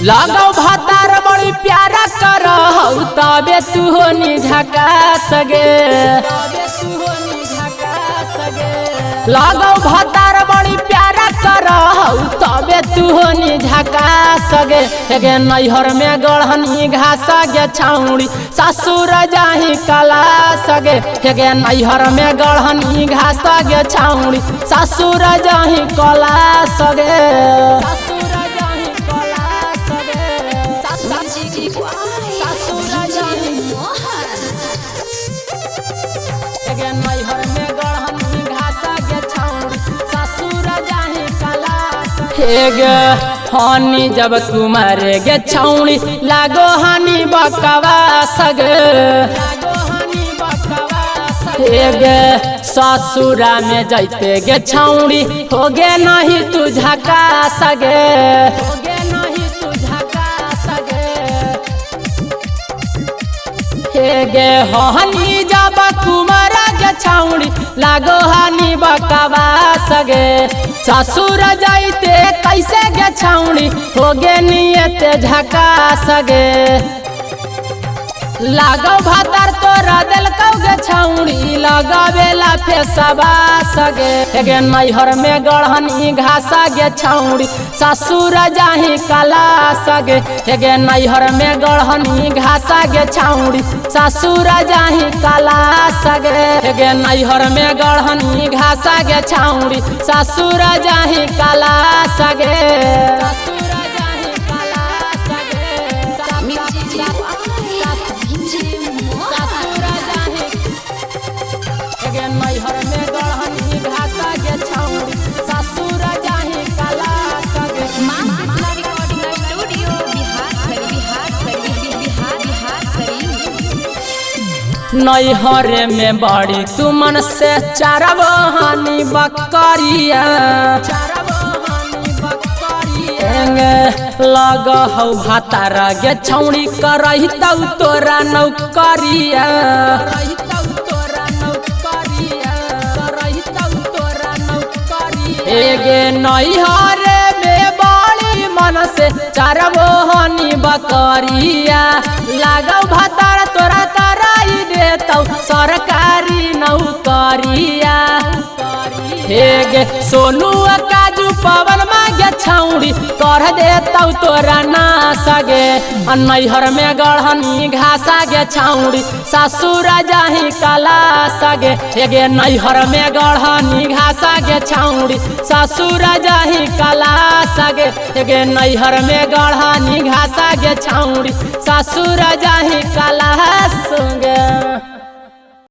लगाओ भातार बड़ी प्यारा कर तबे तू हो निझका सगे। लगाओ भातार बड़ी प्यारा कर तबे तू हो निझका सगे। हेगे नैहर में गढ़नी घास गे छाउड़ी ससुर जाही कला सगे। हेगे नैहर में गढ़नी घास गे छाउड़ी ससुर जाही कला सगे। हेगे हानि जब तुम्हारे गे छाउड़ी लागो हानि बकवा सगे। हेगे ससुरा में जाते गे छाउड़ी हो गे नहीं तू झका सगे। हेगे हानि जब तुम्हारा गे छाउड़ी लागो हानि बकवा सगे। ससुर जाइते कैसे गे छाउड़ी हो गे नियत झका सगे। लागो भातार तोरा दिल गे छाउड़ी लगावेला फेसबा सगे। हेगे नैहर में गढ़नी घास गे छाउड़ी ससुर जाही कला सगे। हेगे नैहर में गढ़नी घास गे छाउड़ी ससुर जाही कला सगे। हेगे नैहर में गढ़नी घास गे छाउड़ी ससुर जाही कला सगे। नैहर में गढ़नी घास गे छाउड़ी ससुर जाही कला सगे। नैहर में बड़ी तुमन से चारब हानि बकरिया लग हौ भातार गे छौड़ी करही तौ तोरा नौकरिया। हेगे नैहर में बड़ी मन से चारबो हानि बकरिया लागौ भातार तोरा कराई देतौ सरकारी नौकरिया। हेगे सोनू काजू पवन मागे छाउड़ी कर देतौ तोरा ना सगे। नैहर में गढ़नी घास गे छाउड़ी ससुर जाही कला सगे। हेगे नैहर में गढ़नी घास गे छाउड़ी ससुर जाही कला सगे। हेगे नैहर में गढ़नी घास गे छाउड़ी ससुर जाही कला सगे।